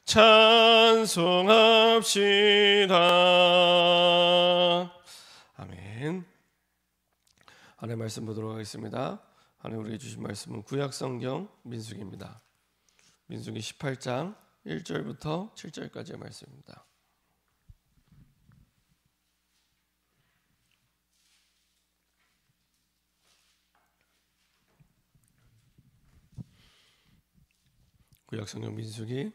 찬송합시다. 아멘. 하나님의 말씀 보도록 하겠습니다. 하나님 우리에게 주신 말씀은 구약성경 민수기입니다. 민수기 18장 1절부터 7절까지의 말씀입니다. 구약성경 민수기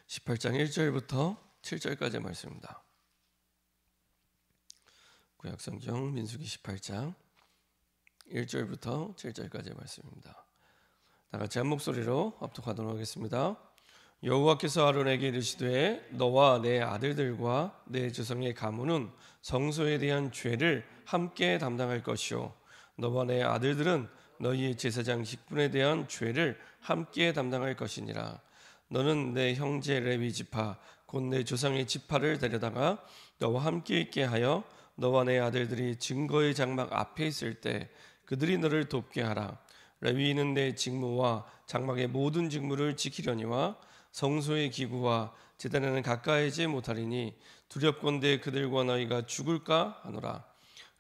18장 1절부터 7절까지의 말씀입니다. 구약성경 민수기 18장 1절부터 7절까지의 말씀입니다. 다같이 한 목소리로 합독하도록 하겠습니다. 여호와께서 아론에게 이르시되 너와 내 아들들과 내 조상의 가문은 성소에 대한 죄를 함께 담당할 것이요 너와 내 아들들은 너희의 제사장 직분에 대한 죄를 함께 담당할 것이니라. 너는 내 형제 레위 지파 곧 내 조상의 지파를 데려다가 너와 함께 있게 하여 너와 내 아들들이 증거의 장막 앞에 있을 때 그들이 너를 돕게 하라. 레위인은 내 직무와 장막의 모든 직무를 지키려니와 성소의 기구와 제단에는 가까이지 못하리니 두렵건대 그들과 너희가 죽을까 하노라.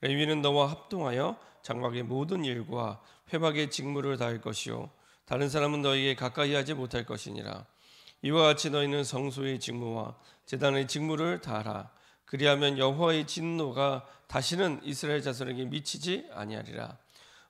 레위인은 너와 합동하여 장막의 모든 일과 회막의 직무를 다할 것이요 다른 사람은 너희에게 가까이 하지 못할 것이니라. 이와 같이 너희는 성소의 직무와 제단의 직무를 다하라. 그리하면 여호와의 진노가 다시는 이스라엘 자손에게 미치지 아니하리라.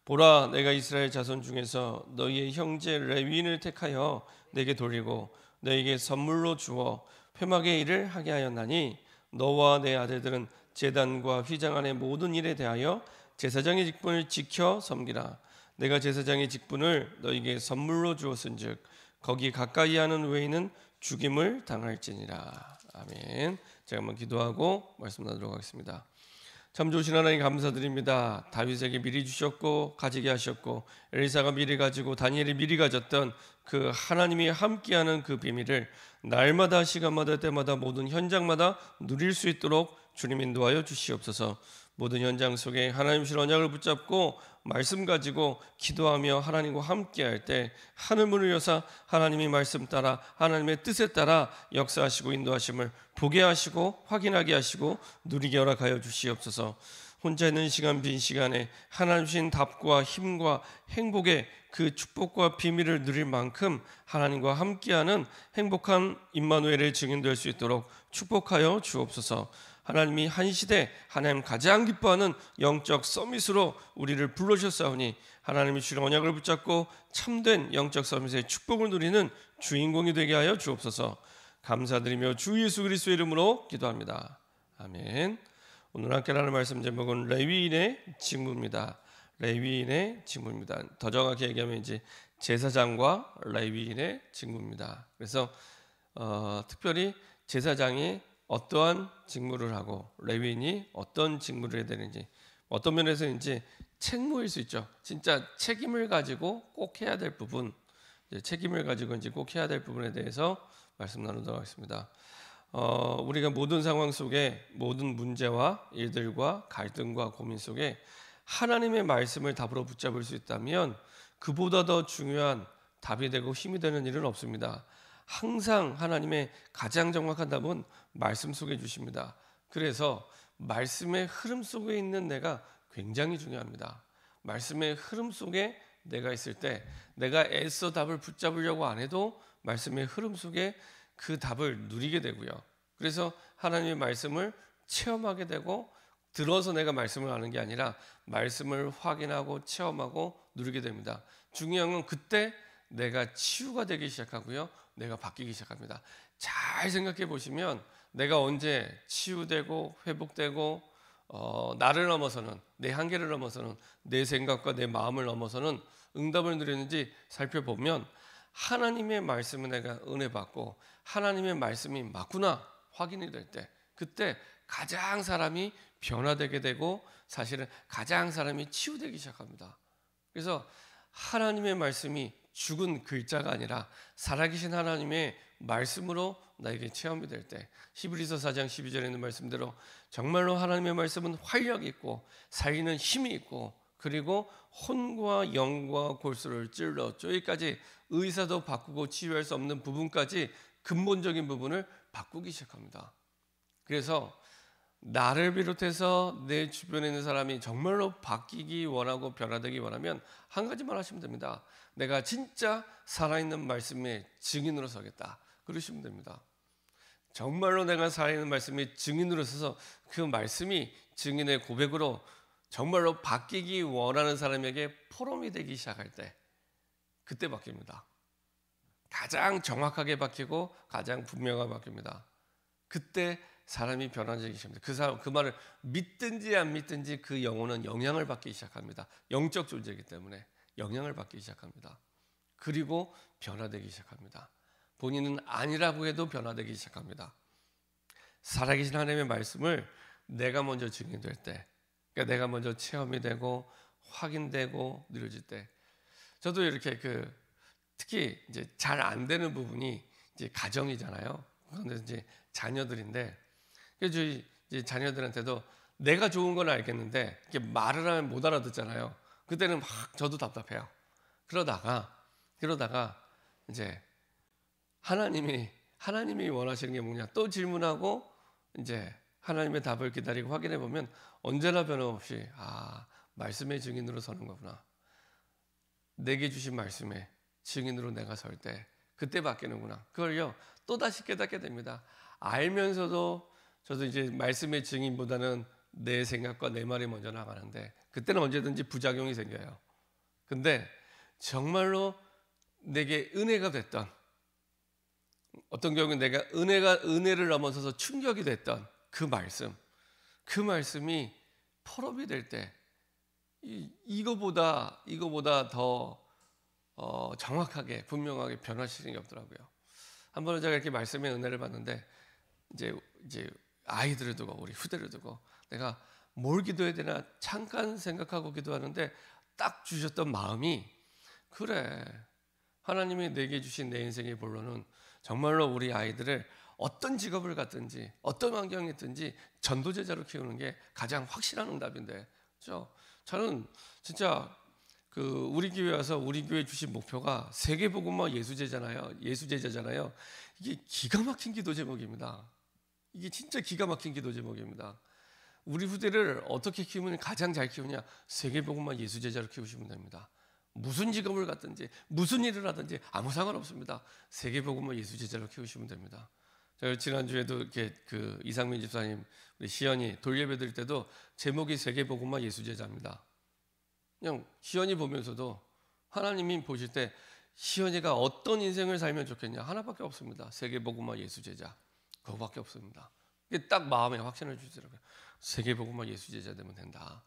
보라, 내가 이스라엘 자손 중에서 너희의 형제 레위인을 택하여 내게 돌리고 너희에게 선물로 주어 회막의 일을 하게 하였나니 너와 내 아들들은 제단과 휘장 안의 모든 일에 대하여 제사장의 직분을 지켜 섬기라. 내가 제사장의 직분을 너희에게 선물로 주었은즉 거기 가까이 하는 외에는 죽임을 당할지니라. 아멘. 제가 한번 기도하고 말씀 나누도록 하겠습니다. 참 좋으신 하나님 감사드립니다. 다윗에게 미리 주셨고 가지게 하셨고 엘리사가 미리 가지고 다니엘이 미리 가졌던 그 하나님이 함께하는 그 비밀을 날마다 시간마다 때마다 모든 현장마다 누릴 수 있도록 주님 인도하여 주시옵소서. 모든 현장 속에 하나님 실 언약을 붙잡고 말씀 가지고 기도하며 하나님과 함께할 때 하늘 문을 여사 하나님이 말씀 따라 하나님의 뜻에 따라 역사하시고 인도하심을 보게 하시고 확인하게 하시고 누리게 허락하여 주시옵소서. 혼자 있는 시간 빈 시간에 하나님 주신 답과 힘과 행복의 그 축복과 비밀을 누릴 만큼 하나님과 함께하는 행복한 임마누엘의 증인될 수 있도록 축복하여 주옵소서. 하나님이 한 시대 하나님 가장 기뻐하는 영적 서밋으로 우리를 불러주셨사오니 하나님이 주신 언약을 붙잡고 참된 영적 서밋의 축복을 누리는 주인공이 되게 하여 주옵소서. 감사드리며 주 예수 그리스도의 이름으로 기도합니다. 아멘. 오늘 함께 나눌 말씀 제목은 레위인의 직무입니다. 레위인의 직무입니다. 더 정확히 얘기하면 이제 제사장과 레위인의 직무입니다. 그래서 특별히 제사장이 어떠한 직무를 하고 레위인이 어떤 직무를 해야 되는지 어떤 면에서 이제 책무일 수 있죠. 진짜 책임을 가지고 꼭 해야 될 부분, 책임을 가지고 이제 꼭 해야 될 부분에 대해서 말씀 나누도록 하겠습니다. 우리가 모든 상황 속에 모든 문제와 일들과 갈등과 고민 속에 하나님의 말씀을 답으로 붙잡을 수 있다면 그보다 더 중요한 답이 되고 힘이 되는 일은 없습니다. 항상 하나님의 가장 정확한 답은 말씀 속에 주십니다. 그래서 말씀의 흐름 속에 있는 내가 굉장히 중요합니다. 말씀의 흐름 속에 내가 있을 때 내가 애써 답을 붙잡으려고 안 해도 말씀의 흐름 속에 그 답을 누리게 되고요. 그래서 하나님의 말씀을 체험하게 되고 들어서 내가 말씀을 아는 게 아니라 말씀을 확인하고 체험하고 누리게 됩니다. 중요한 건 그때 내가 치유가 되기 시작하고요. 내가 바뀌기 시작합니다. 잘 생각해 보시면 내가 언제 치유되고 회복되고 나를 넘어서는 내 한계를 넘어서는 내 생각과 내 마음을 넘어서는 응답을 누리는지 살펴보면 하나님의 말씀을 내가 은혜 받고 하나님의 말씀이 맞구나 확인이 될 때 그때 가장 사람이 변화되게 되고 사실은 가장 사람이 치유되기 시작합니다. 그래서 하나님의 말씀이 죽은 글자가 아니라 살아계신 하나님의 말씀으로 나에게 체험이 될 때 히브리서 4장 12절에 있는 말씀대로 정말로 하나님의 말씀은 활력이 있고 살리는 힘이 있고 그리고 혼과 영과 골수를 찔러 저기까지 의사도 바꾸고 치유할 수 없는 부분까지 근본적인 부분을 바꾸기 시작합니다. 그래서 나를 비롯해서 내 주변에 있는 사람이 정말로 바뀌기 원하고 변화되기 원하면 한 가지만 하시면 됩니다. 내가 진짜 살아있는 말씀의 증인으로 서겠다. 그러시면 됩니다. 정말로 내가 살아있는 말씀의 증인으로 서서 그 말씀이 증인의 고백으로 정말로 바뀌기 원하는 사람에게 포럼이 되기 시작할 때 그때 바뀝니다. 가장 정확하게 바뀌고 가장 분명하게 바뀝니다. 그때 사람이 변화되기 시작합니다. 그 말을 믿든지 안 믿든지 그 영혼은 영향을 받기 시작합니다. 영적 존재이기 때문에 영향을 받기 시작합니다. 그리고 변화되기 시작합니다. 본인은 아니라고 해도 변화되기 시작합니다. 살아계신 하나님의 말씀을 내가 먼저 증인될 때, 그러니까 내가 먼저 체험이 되고 확인되고 느려질 때, 저도 이렇게 특히 이제 잘 안 되는 부분이 이제 가정이잖아요. 그런데 이제 자녀들인데, 그래서 저희 이제 자녀들한테도 내가 좋은 건 알겠는데 이렇게 말을 하면 못 알아듣잖아요. 그때는 막 저도 답답해요. 그러다가 이제 하나님이 원하시는 게 뭐냐 또 질문하고 이제 하나님의 답을 기다리고 확인해 보면 언제나 변함없이 말씀의 증인으로 서는 거구나. 내게 주신 말씀의 증인으로 내가 설 때 그때 바뀌는구나. 그걸요 또 다시 깨닫게 됩니다. 알면서도 저도 이제 말씀의 증인보다는 내 생각과 내 말이 먼저 나가는데 그때는 언제든지 부작용이 생겨요. 근데 정말로 내게 은혜가 됐던, 어떤 경우는 내가 은혜를 넘어서서 충격이 됐던 그 말씀이 폴업이 될 때 이거보다 더 정확하게 분명하게 변화시키는 게 없더라고요. 한 번은 제가 이렇게 말씀의 은혜를 받는데 이제 아이들을 두고 우리 후대를 두고 내가 뭘 기도해야 되나 잠깐 생각하고 기도하는데 딱 주셨던 마음이, 그래, 하나님이 내게 주신 내 인생의 본론은 정말로 우리 아이들을 어떤 직업을 갖든지 어떤 환경에 있든지 전도제자로 키우는 게 가장 확실한 응답인데, 그렇죠? 저는 진짜 우리 교회 와서 우리 교회 주신 목표가 세계복음화 예수제자잖아요. 이게 기가 막힌 기도 제목입니다. 이게 진짜 기가 막힌 기도 제목입니다. 우리 후대를 어떻게 키우면 가장 잘 키우냐? 세계복음화 예수제자로 키우시면 됩니다. 무슨 직업을 갖든지 무슨 일을 하든지 아무 상관없습니다. 세계복음화 예수제자로 키우시면 됩니다. 제가 지난주에도 이렇게 이상민 집사님 우리 시연이 돌예배 드릴 때도 제목이 세계복음화 예수제자입니다. 그냥 시연이 보면서도 하나님이 보실 때 시연이가 어떤 인생을 살면 좋겠냐? 하나밖에 없습니다. 세계복음화 예수제자. 그거밖에 없습니다. 이게 딱 마음에 확신을 주시더라고요. 세계복음화 예수제자 되면 된다.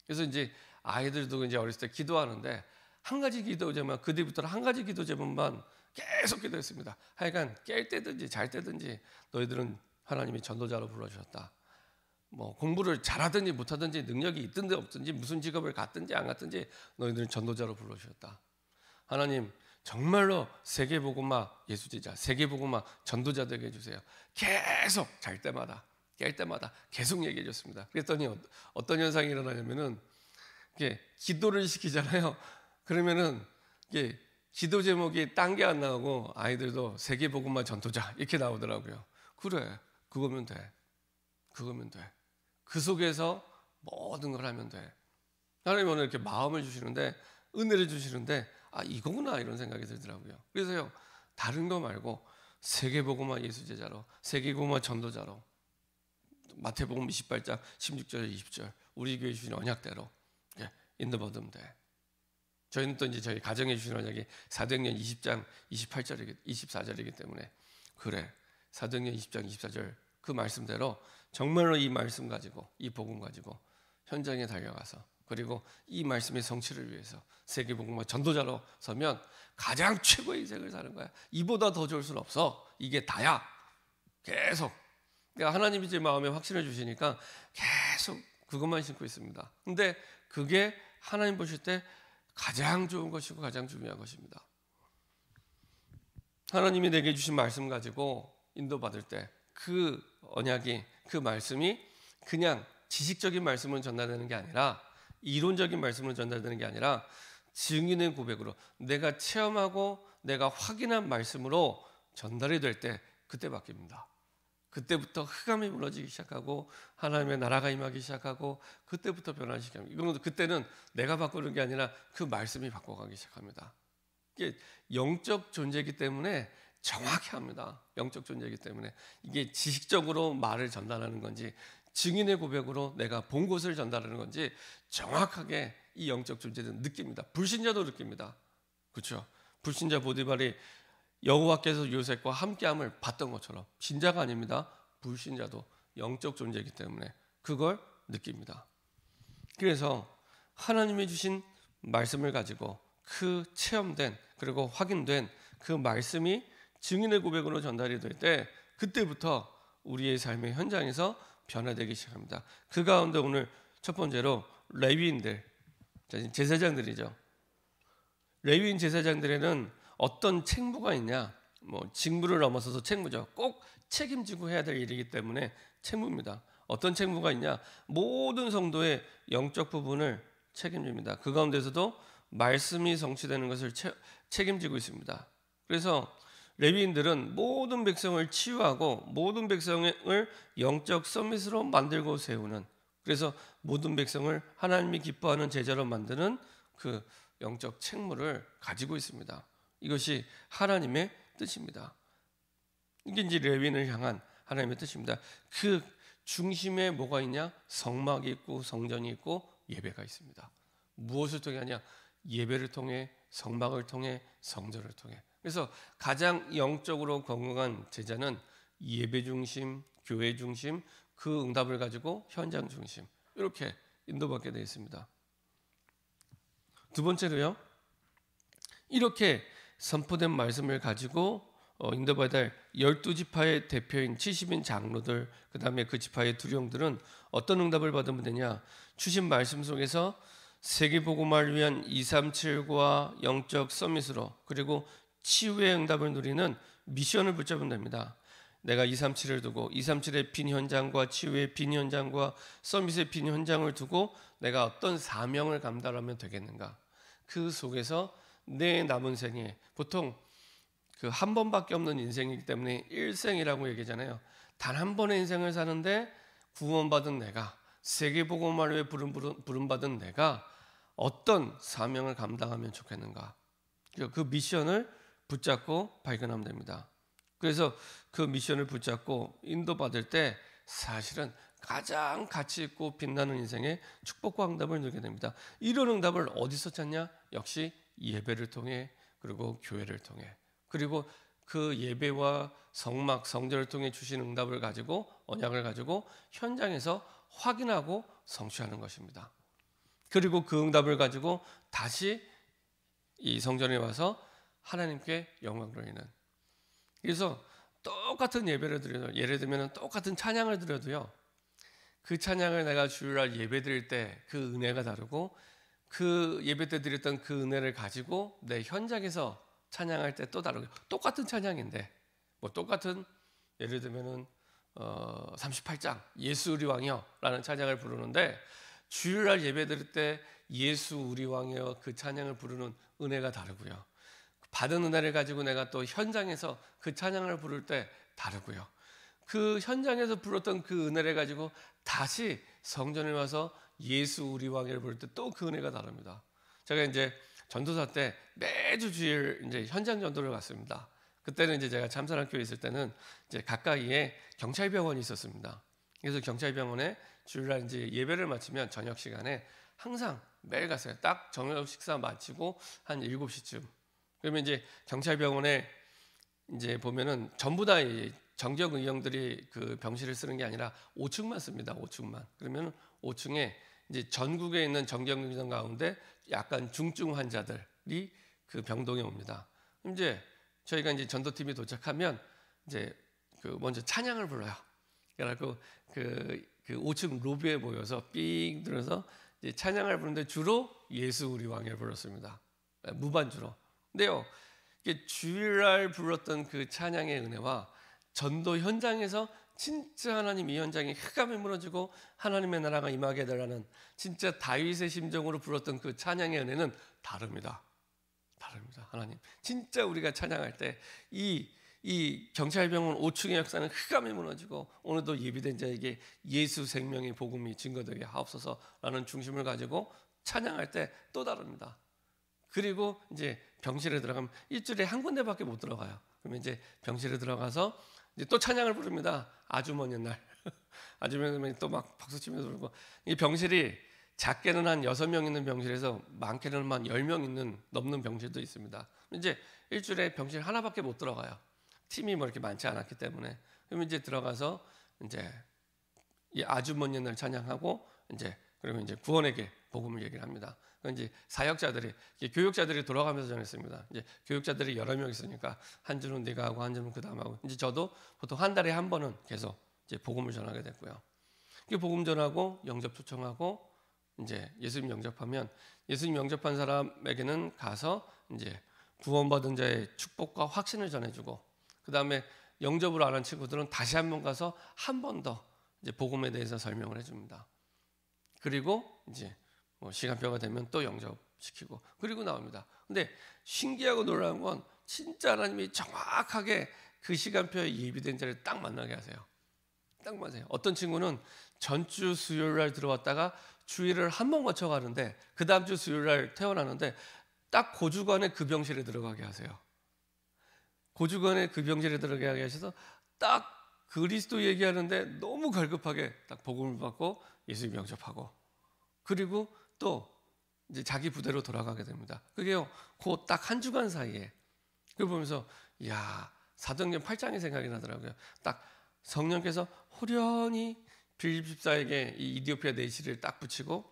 그래서 이제 아이들도 이제 어렸을 때 기도하는데 한 가지 기도 제목, 그 뒤부터는 한 가지 기도 제목만 계속 기도했습니다. 하여간 깰 때든지 잘 때든지 너희들은 하나님이 전도자로 불러주셨다. 뭐 공부를 잘하든지 못하든지 능력이 있든지 없든지 무슨 직업을 갖든지 안 갖든지 너희들은 전도자로 불러주셨다. 하나님 정말로 세계복음화 예수제자, 세계복음화 전도자 되게 해주세요. 계속 잘 때마다 깰 때마다 계속 얘기해 줬습니다. 그랬더니 어떤 현상이 일어나냐면은 이게 기도를 시키잖아요. 그러면은 이게 기도 제목이 딴 게 안 나오고 아이들도 세계복음화 전도자 이렇게 나오더라고요. 그래, 그거면 돼. 그 속에서 모든 걸 하면 돼. 하나님 오늘 이렇게 마음을 주시는데, 은혜를 주시는데 이거구나 이런 생각이 들더라고요. 그래서요 다른 거 말고 세계복음화 예수제자로, 세계복음화 전도자로 마태복음 28장 16절 20절 우리 교회 주신 언약대로 인도받으면 돼. 저희는 또 이제 저희 가정에 주신 언약이 사도행전 20장 24절이기 때문에 그래, 사도행전 20장 24절 그 말씀대로 정말로 이 말씀 가지고 이 복음 가지고 현장에 달려가서 그리고 이 말씀의 성취를 위해서 세계복음화 전도자로 서면 가장 최고의 인생을 사는 거야. 이보다 더 좋을 수는 없어. 이게 다야. 계속 그러니까 하나님이 제 마음에 확신을 주시니까 계속 그것만 신고 있습니다. 근데 그게 하나님 보실 때 가장 좋은 것이고 가장 중요한 것입니다. 하나님이 내게 주신 말씀 가지고 인도받을 때 그 언약이, 그 말씀이 그냥 지식적인 말씀으로 전달되는 게 아니라, 이론적인 말씀으로 전달되는 게 아니라 증인의 고백으로 내가 체험하고 내가 확인한 말씀으로 전달이 될 때 그때 바뀝니다. 그때부터 흑암이 무너지기 시작하고 하나님의 나라가 임하기 시작하고 그때부터 변하기 시작합니다. 이거는 그때는 내가 바꾸는 게 아니라 그 말씀이 바꿔가기 시작합니다. 이게 영적 존재이기 때문에 정확히 합니다. 영적 존재이기 때문에 이게 지식적으로 말을 전달하는 건지 증인의 고백으로 내가 본 것을 전달하는 건지 정확하게 이 영적 존재는 느낍니다. 불신자도 느낍니다. 그렇죠? 불신자 보디발이 여호와께서 요셉과 함께함을 봤던 것처럼 신자가 아닙니다. 불신자도 영적 존재이기 때문에 그걸 느낍니다. 그래서 하나님이 주신 말씀을 가지고 그 체험된 그리고 확인된 그 말씀이 증인의 고백으로 전달이 될 때 그때부터 우리의 삶의 현장에서 변화되기 시작합니다. 그 가운데 오늘 첫 번째로 레위인들, 제사장들이죠. 레위인 제사장들에는 어떤 책무가 있냐? 직무를 넘어서서 책무죠. 꼭 책임지고 해야 될 일이기 때문에 책무입니다. 어떤 책무가 있냐? 모든 성도의 영적 부분을 책임집니다. 그 가운데서도 말씀이 성취되는 것을 책임지고 있습니다. 그래서 레위인들은 모든 백성을 치유하고 모든 백성을 영적 서밋으로 만들고 세우는, 그래서 모든 백성을 하나님이 기뻐하는 제자로 만드는 그 영적 책무를 가지고 있습니다. 이것이 하나님의 뜻입니다. 이게 이제 레위인을 향한 하나님의 뜻입니다. 그 중심에 뭐가 있냐? 성막이 있고 성전이 있고 예배가 있습니다. 무엇을 통해 하냐? 예배를 통해, 성막을 통해, 성전을 통해. 그래서 가장 영적으로 건강한 제자는 예배 중심, 교회 중심, 그 응답을 가지고 현장 중심, 이렇게 인도받게 되어 있습니다. 두 번째로요, 이렇게 선포된 말씀을 가지고 인도받을 12지파의 대표인 70인 장로들, 그 다음에 그 지파의 두령들은 어떤 응답을 받으면 되냐? 주신 말씀 속에서 세계복음화를 위한 237과 영적 서밋으로, 그리고 치유의 응답을 누리는 미션을 붙잡으면 됩니다. 내가 237을 두고 237의 빈 현장과 치유의 빈 현장과 서밋의 빈 현장을 두고 내가 어떤 사명을 감당하면 되겠는가? 그 속에서 내 남은 생에, 보통 그 한 번밖에 없는 인생이기 때문에 일생이라고 얘기하잖아요. 단 한 번의 인생을 사는데 구원받은 내가, 세계복음화를 위해 부름받은 내가 어떤 사명을 감당하면 좋겠는가? 그 미션을 붙잡고 발견하면 됩니다. 그래서 그 미션을 붙잡고 인도받을 때 사실은 가장 가치 있고 빛나는 인생의 축복과 응답을 누리게 됩니다. 이런 응답을 어디서 찾냐? 역시 예배를 통해, 그리고 교회를 통해, 그리고 그 예배와 성막, 성전을 통해 주신 응답을 가지고, 언약을 가지고 현장에서 확인하고 성취하는 것입니다. 그리고 그 응답을 가지고 다시 이 성전에 와서 하나님께 영광 돌리는. 그래서 똑같은 예배를 드려도, 예를 들면 똑같은 찬양을 드려도요, 그 찬양을 내가 주일날 예배 드릴 때 그 은혜가 다르고, 그 예배 때 드렸던 그 은혜를 가지고 내 현장에서 찬양할 때 또 다르고, 똑같은 찬양인데 똑같은, 예를 들면은 38장 예수 우리 왕이여라는 찬양을 부르는데, 주일날 예배 드릴 때 예수 우리 왕이여 그 찬양을 부르는 은혜가 다르고요, 받은 은혜를 가지고 내가 또 현장에서 그 찬양을 부를 때 다르고요, 그 현장에서 불렀던 그 은혜를 가지고 다시 성전에 와서 예수 우리 왕이를 부를 때 또 그 은혜가 다릅니다. 제가 이제 전도사 때 매주 주일 이제 현장 전도를 갔습니다. 그때는 이제 제가 참사랑교회 있을 때는 이제 가까이에 경찰병원이 있었습니다. 그래서 경찰병원에 주일날 이제 예배를 마치면 저녁 시간에 항상 매일 갔어요. 딱 저녁 식사 마치고 한 7시쯤. 그러면 이제 경찰병원에 이제 보면은 전부 다 정경 의형들이 그 병실을 쓰는 게 아니라 5층만 씁니다. 5층만. 그러면 5층에 이제 전국에 있는 정경 의형 가운데 약간 중증 환자들이 그 병동에 옵니다. 이제 저희가 이제 전도팀이 도착하면 이제 그 먼저 찬양을 불러요. 그래갖고 그 5층 로비에 모여서 삥 들어서 이제 찬양을 부르는데 주로 예수 우리 왕을 불렀습니다. 무반주로. 근데요, 이게 주일날 불렀던 그 찬양의 은혜와 전도 현장에서 진짜 하나님 이 현장에 흑암이 무너지고 하나님의 나라가 임하게 되라는 진짜 다윗의 심정으로 불렀던 그 찬양의 은혜는 다릅니다. 다릅니다. 하나님 진짜 우리가 찬양할 때 이 이 경찰병원 5층의 역사는 흑암이 무너지고 오늘도 예비된 자에게 예수 생명의 복음이 증거되게 하옵소서라는 중심을 가지고 찬양할 때 또 다릅니다. 그리고 이제 병실에 들어가면 일주일에 한 군데밖에 못 들어가요. 그러면 이제 병실에 들어가서 이제 또 찬양을 부릅니다. 아주 먼 옛날. 아주 먼 옛날 또 막 박수 치면서 부르고, 이 병실이 작게는 한 6명 있는 병실에서 많게는 한 10명 있는 넘는 병실도 있습니다. 이제 일주일에 병실 하나밖에 못 들어가요. 팀이 뭐 이렇게 많지 않았기 때문에. 그러면 이제 들어가서 이제 이 아주 먼 옛날 찬양하고 이제 그러면 이제 구원에게 복음을 얘기를 합니다. 이제 사역자들이, 교육자들이 돌아가면서 전했습니다. 이제 교육자들이 여러 명 있으니까 한 주는 네가 하고 한 주는 그 다음 하고, 이제 저도 보통 한 달에 한 번은 계속 이제 복음을 전하게 됐고요. 복음 전하고 영접 초청하고 이제 예수님 영접하면, 예수님 영접한 사람에게는 가서 이제 구원받은 자의 축복과 확신을 전해주고, 그 다음에 영접을 안 한 친구들은 다시 한 번 가서 한 번 더 이제 복음에 대해서 설명을 해줍니다. 그리고 이제 뭐 시간표가 되면 또 영접시키고 그리고 나옵니다. 근데 신기하고 놀라운 건 진짜 하나님이 정확하게 그 시간표에 예비된 자를 딱 만나게 하세요. 딱 맞아요. 어떤 친구는 전주 수요일날 들어왔다가 주일을 한 번 거쳐 가는데 그 다음 주 수요일날 퇴원하는데 딱 그 주간에 그 병실에 들어가게 하세요. 그 주간에 그 병실에 들어가게 하셔서 딱 그리스도 얘기하는데 너무 갈급하게 딱 복음을 받고 예수님 영접하고, 그리고 또 이제 자기 부대로 돌아가게 됩니다. 그게요, 그 딱 한 주간 사이에. 그걸 보면서 이야, 사도행전 8장이 생각이 나더라고요. 딱 성령께서 호련히 빌립 집사에게 이 이디오피아 내시를 딱 붙이고,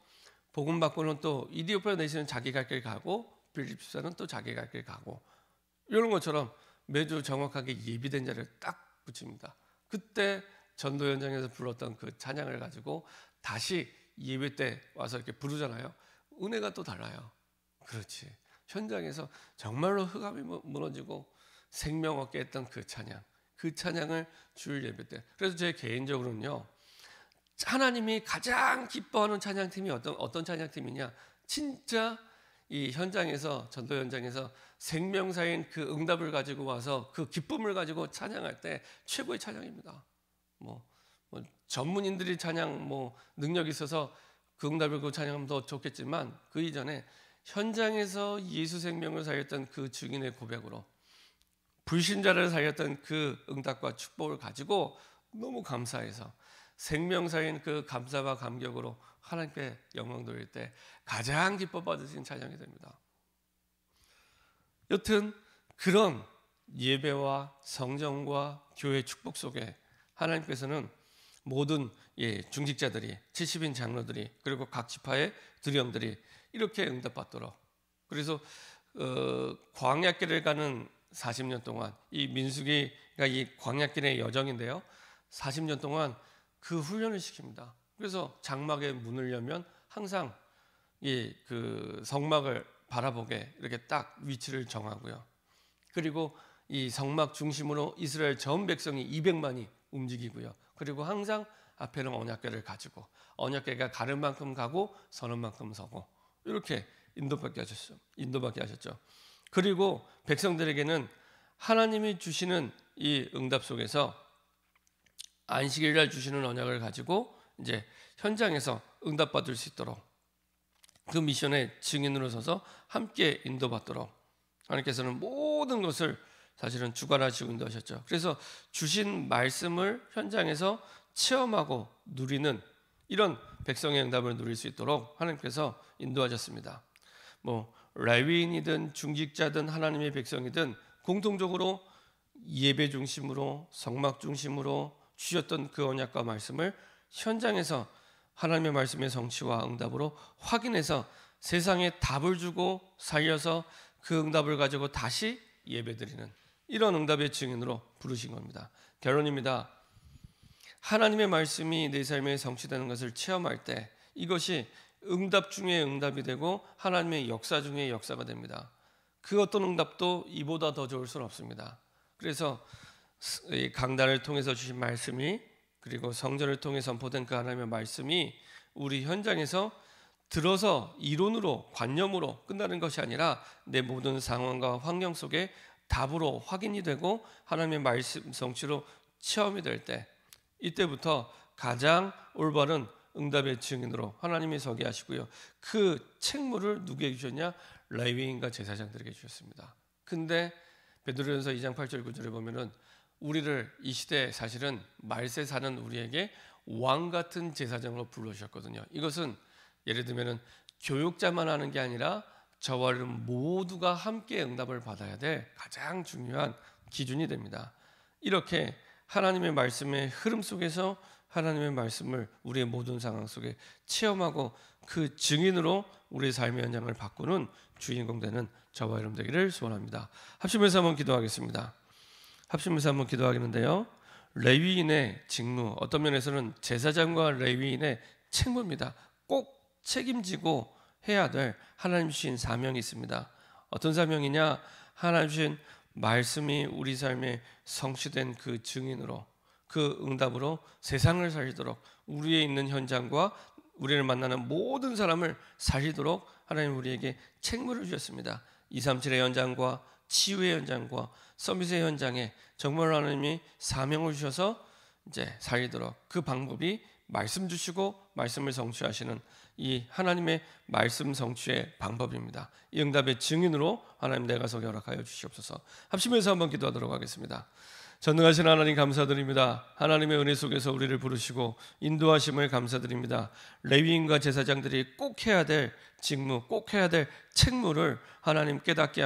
복음 받고는 또 이디오피아 내시는 자기 갈 길 가고 빌립 집사는 또 자기 갈 길 가고, 이런 것처럼 매주 정확하게 예비된 자를 딱 붙입니다. 그때 전도 현장에서 불렀던 그 찬양을 가지고 다시 예배 때 와서 이렇게 부르잖아요. 은혜가 또 달라요. 그렇지. 현장에서 정말로 흑암이 무너지고 생명 얻게 했던 그 찬양, 그 찬양을 주일 예배 때. 그래서 제 개인적으로는요, 하나님이 가장 기뻐하는 찬양팀이 어떤 찬양팀이냐, 진짜 이 현장에서, 전도 현장에서 생명사인 그 응답을 가지고 와서 그 기쁨을 가지고 찬양할 때 최고의 찬양입니다. 뭐 전문인들이 찬양 능력이 있어서 그 응답을 그 찬양하면 더 좋겠지만, 그 이전에 현장에서 예수 생명을 살렸던 그 증인의 고백으로 불신자를 살렸던 그 응답과 축복을 가지고 너무 감사해서 생명사인 그 감사와 감격으로 하나님께 영광 돌릴 때 가장 기뻐 받으신 찬양이 됩니다. 여튼 그런 예배와 성정과 교회 축복 속에 하나님께서는 모든 중직자들이, 70인 장로들이, 그리고 각 지파의 두령들이 이렇게 응답받도록, 그래서 광야길을 가는 40년 동안, 이 민수기가 이 광야길의 여정인데요, 40년 동안 그 훈련을 시킵니다. 그래서 장막의 문을 열면 항상 그 성막을 바라보게 이렇게 딱 위치를 정하고요. 그리고 이 성막 중심으로 이스라엘 전 백성이 200만이 움직이고요. 그리고 항상 앞에는 언약궤를 가지고 언약궤가 가는 만큼 가고 서는 만큼 서고 이렇게 인도받게 하셨죠. 그리고 백성들에게는 하나님이 주시는 이 응답 속에서 안식일 날 주시는 언약을 가지고 이제 현장에서 응답받을 수 있도록, 그 미션의 증인으로 서서 함께 인도받도록 하나님께서는 모든 것을 사실은 주관하시고 인도하셨죠. 그래서 주신 말씀을 현장에서 체험하고 누리는 이런 백성의 응답을 누릴 수 있도록 하나님께서 인도하셨습니다. 레위인이든 중직자든 하나님의 백성이든 공통적으로 예배 중심으로, 성막 중심으로 주셨던 그 언약과 말씀을 현장에서 하나님의 말씀의 성취와 응답으로 확인해서 세상에 답을 주고 살려서 그 응답을 가지고 다시 예배드리는 이런 응답의 증인으로 부르신 겁니다. 결론입니다. 하나님의 말씀이 내 삶에 성취되는 것을 체험할 때 이것이 응답 중에 응답이 되고 하나님의 역사 중에 역사가 됩니다. 그 어떤 응답도 이보다 더 좋을 수는 없습니다. 그래서 이 강단을 통해서 주신 말씀이, 그리고 성전을 통해 선포된 그 하나님의 말씀이 우리 현장에서 들어서 이론으로, 관념으로 끝나는 것이 아니라 내 모든 상황과 환경 속에 답으로 확인이 되고 하나님의 말씀 성취로 체험이 될 때, 이때부터 가장 올바른 응답의 증인으로 하나님이 서게 하시고요. 그 책무를 누구에게 주셨냐? 레위인과 제사장들에게 주셨습니다. 근데 베드로전서 2장 8절 9절에 보면은 우리를 이 시대에 사실은 말세 사는 우리에게 왕 같은 제사장으로 불러주셨거든요. 이것은 예를 들면은 교육자만 하는 게 아니라 저와 여러분 모두가 함께 응답을 받아야 될 가장 중요한 기준이 됩니다. 이렇게 하나님의 말씀의 흐름 속에서 하나님의 말씀을 우리의 모든 상황 속에 체험하고 그 증인으로 우리의 삶의 현장을 바꾸는 주인공 되는 저와 여러분 되기를 소원합니다. 합심해서 한번 기도하겠습니다. 합심해서 한번 기도하겠는데요. 레위인의 직무, 어떤 면에서는 제사장과 레위인의 책무입니다. 꼭 책임지고 해야 될 하나님 주신 사명이 있습니다. 어떤 사명이냐? 하나님 주신 말씀이 우리 삶에 성취된 그 증인으로, 그 응답으로 세상을 살리도록, 우리의 있는 현장과 우리를 만나는 모든 사람을 살리도록 하나님 우리에게 책무를 주셨습니다. 237의 현장과 치유의 현장과 서밋의 현장에 정말 하나님이 사명을 주셔서 이제 살리도록, 그 방법이 말씀 주시고 말씀을 성취하시는 이 하나님의 말씀 성취의 방법입니다. 이 응답의 증인으로 하나님 내가 서게 허락하여 주시옵소서. 합심해서 한번 기도하도록 하겠습니다. 전능하신 하나님 감사드립니다. 하나님의 은혜 속에서 우리를 부르시고 인도하심을 감사드립니다. 레위인과 제사장들이 꼭 해야 될 직무, 꼭 해야 될 책무를 하나님 깨닫게